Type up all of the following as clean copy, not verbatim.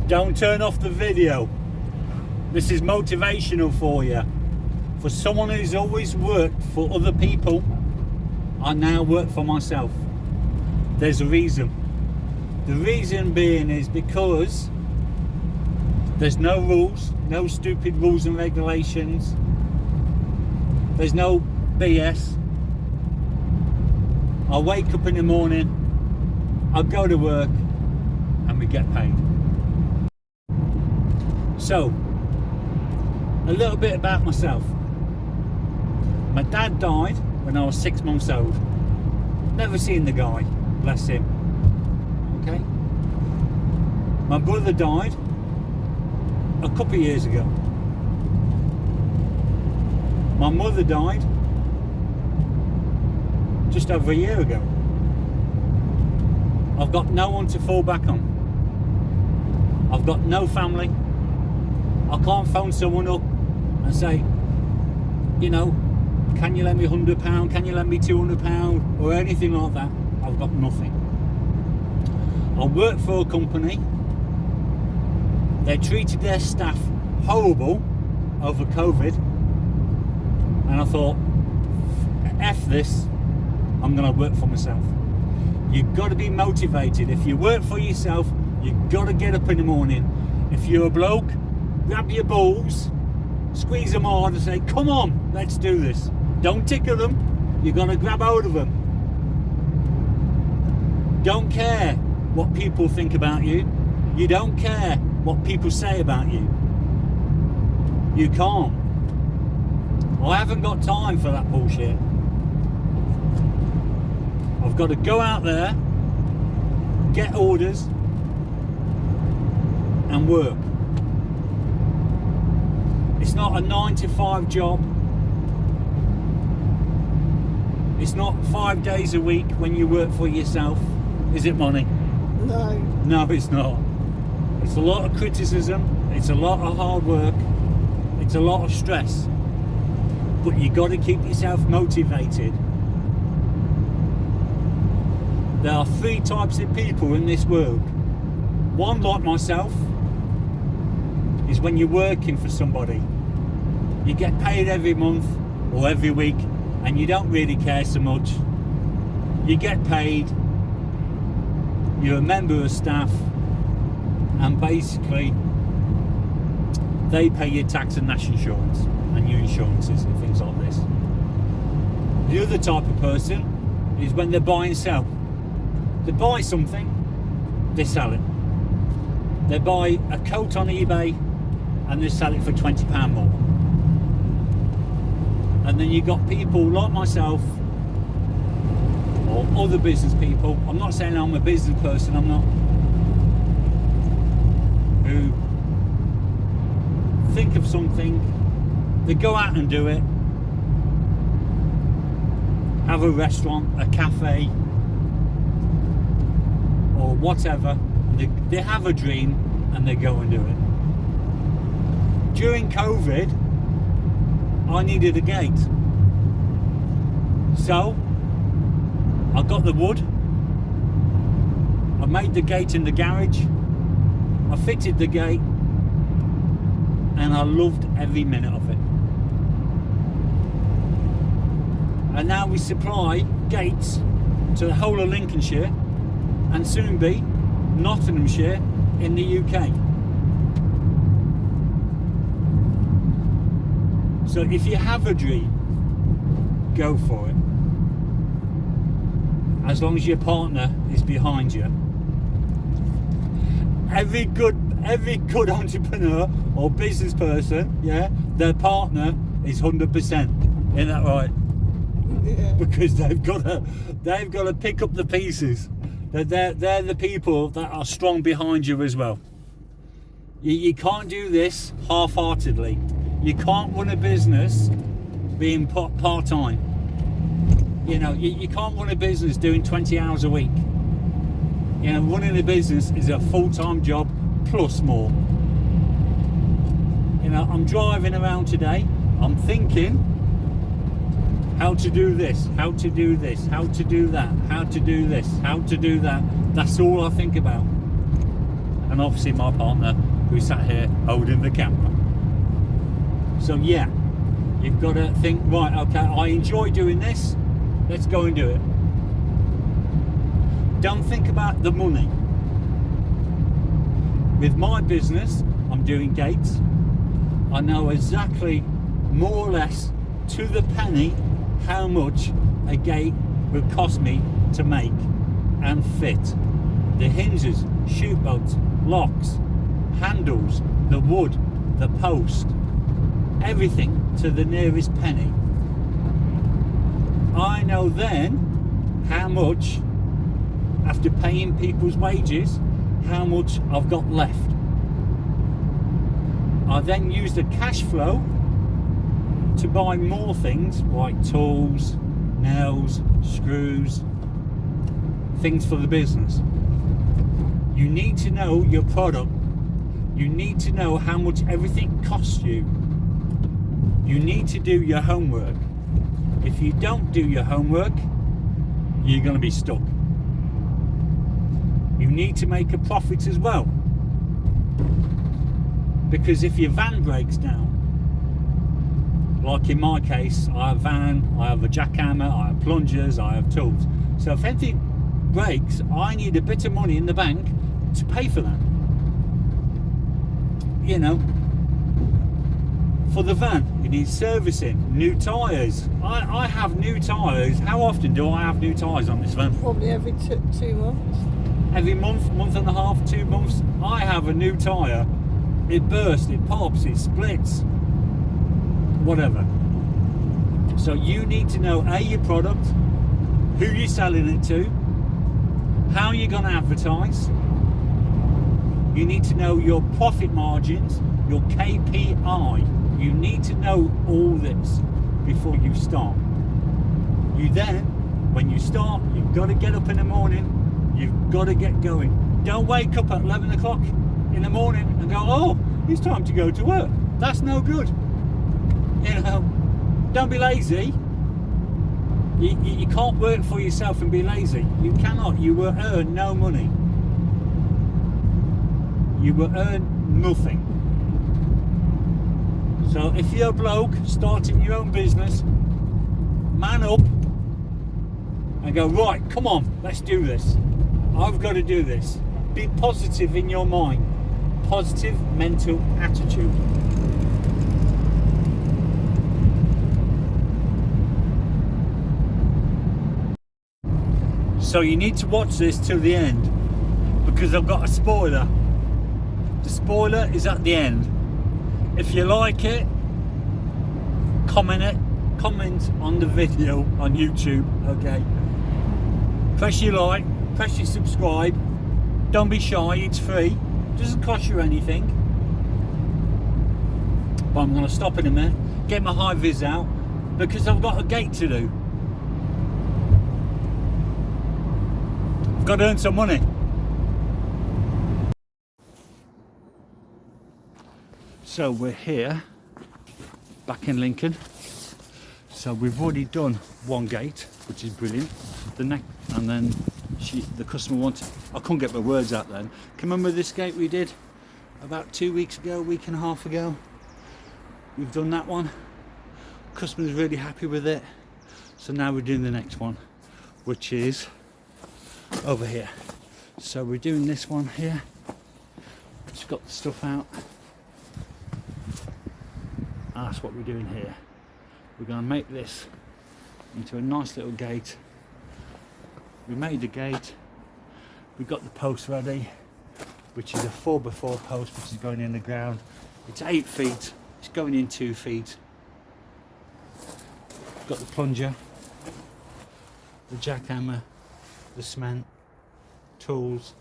Don't turn off the video. This is motivational for you. For someone who's always worked for other people, I now work for myself. There's a reason. The reason being is because there's no rules, no stupid rules and regulations. There's no BS. I wake up in the morning, I go to work, and we get paid. So, a little bit about myself. My dad died when I was 6 months old. Never seen the guy, bless him. Okay. My brother died a couple of years ago. My mother died just over a year ago. I've got no one to fall back on. I've got no family. I can't phone someone up and say, you know, can you lend me £100? Can you lend me £200? Or anything like that. I've got nothing. I work for a company. They treated their staff horrible over COVID. And I thought, F this, I'm going to work for myself. You've got to be motivated. If you work for yourself, you've got to get up in the morning. If you're a bloke, grab your balls, squeeze them hard and say, come on, let's do this. Don't tickle them, you've got to grab hold of them. Don't care what people think about you. You don't care what people say about you. You can't. I haven't got time for that bullshit. I've got to go out there, get orders, and work. It's not a 9-to-5 job. It's not 5 days a week when you work for yourself. Is it, money? No. No, it's not. It's a lot of criticism. It's a lot of hard work. It's a lot of stress. But you got to keep yourself motivated. There are 3 types of people in this world. One, like myself, is when you're working for somebody. You get paid every month or every week and you don't really care so much. You get paid, you're a member of staff, and basically they pay your tax and national insurance and your insurances and things like this. The other type of person is when they buy and sell. They buy something, they sell it. They buy a coat on eBay and they sell it for £20 more. And then you got people like myself or other business people. I'm not saying I'm a business person, I'm not. Who think of something, they go out and do it. Have a restaurant, a cafe, or whatever. They have a dream and they go and do it. During COVID, I needed a gate. So, I got the wood. I made the gate in the garage. I fitted the gate. And I loved every minute of it. And now we supply gates to the whole of Lincolnshire and soon be Nottinghamshire in the UK. So if you have a dream, go for it. As long as your partner is behind you. Every good entrepreneur or business person, yeah, their partner is 100%. Isn't that right? Yeah. Because they've got to pick up the pieces. They're the people that are strong behind you as well. You can't do this half-heartedly. You can't run a business being part-time. You know, you can't run a business doing 20 hours a week. You know, running a business is a full-time job plus more. You know, I'm driving around today, I'm thinking how to do this, how to do this, how to do that, how to do this, how to do that. That's all I think about. and obviously my partner who sat here holding the camera. So yeah, you've got to think, right, okay, I enjoy doing this, let's go and do it. Don't think about the money. With my business, I'm doing gates. I know exactly, more or less, to the penny, how much a gate will cost me to make and fit. The hinges, chute bolts, locks, handles, the wood, the post, everything to the nearest penny. I know then how much, after paying people's wages, how much I've got left. I then use the cash flow to buy more things like tools, nails, screws, things for the business. You need to know your product. You need to know how much everything costs you. You need to do your homework. If you don't do your homework, you're going to be stuck. You need to make a profit as well. Because if your van breaks down, like in my case, I have a van, I have a jackhammer, I have plungers, I have tools. So if anything breaks, I need a bit of money in the bank to pay for that. You know, for the van, you need servicing, new tyres. I have new tyres. How often do I have new tyres on this van? Probably every 2 months. Every month, month and a half, 2 months, I have a new tyre. It bursts, it pops, it splits, whatever. So you need to know A, your product, who you're selling it to, how you're going to advertise. You need to know your profit margins, your KPI. You need to know all this before you start. You then, when you start, you've got to get up in the morning, you've got to get going. Don't wake up at 11 o'clock in the morning and go, oh, it's time to go to work. That's no good. You know, don't be lazy. You can't work for yourself and be lazy. You cannot. You will earn no money. You will earn nothing. So if you're a bloke starting your own business, man up and go, right, come on, let's do this. I've got to do this. Be positive in your mind. Positive mental attitude. So you need to watch this till the end, because I've got a spoiler. The spoiler is at the end. If you like it, comment on the video on YouTube, okay? Press your like, press your subscribe. Don't be shy, it's free. It doesn't cost you anything. But I'm going to stop in a minute, get my high vis out, because I've got a gate to do. I've got to earn some money. So we're here, back in Lincoln. So we've already done one gate, which is brilliant. The next, and then the customer wanted, I couldn't get my words out then. Can you remember this gate we did about 2 weeks ago, a week and a half ago? We've done that one. Customer's really happy with it. So now we're doing the next one, which is over here. So we're doing this one here. Just got the stuff out. And that's what we're doing here. We're going to make this into a nice little gate. We made the gate. We got the post ready, which is a 4x4 post, which is going in the ground. It's 8 feet. It's going in 2 feet. Got the plunger, the jackhammer, the cement, tools,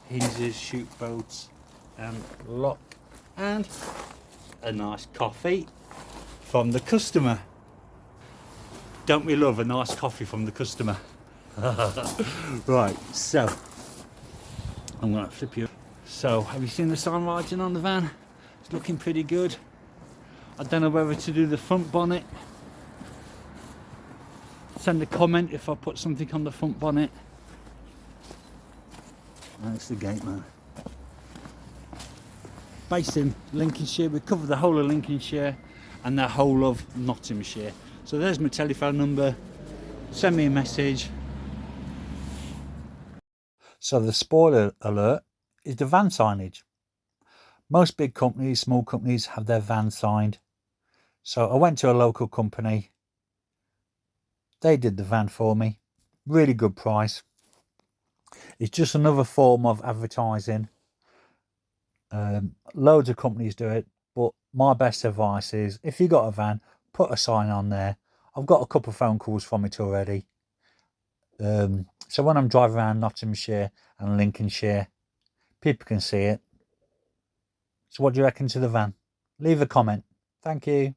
hinges, chute bolts, and lock, and a nice coffee from the customer. Don't we love a nice coffee from the customer? Right, so I'm going to flip you. So have you seen the sign writing on the van? It's looking pretty good. I don't know whether to do the front bonnet. Send a comment if I put something on the front bonnet. That's the gate, man. based in Lincolnshire. We cover the whole of Lincolnshire and the whole of Nottinghamshire. So there's my telephone number. Send me a message. So the spoiler alert is the van signage. Most big companies, small companies have their van signed. So I went to a local company. They did the van for me. Really good price. It's just another form of advertising. Loads of companies do it, but my best advice is if you got a van, put a sign on there. I've got a couple of phone calls from it already. So when I'm driving around Nottinghamshire and Lincolnshire, people can see it. So what do you reckon to the van? Leave a comment. Thank you.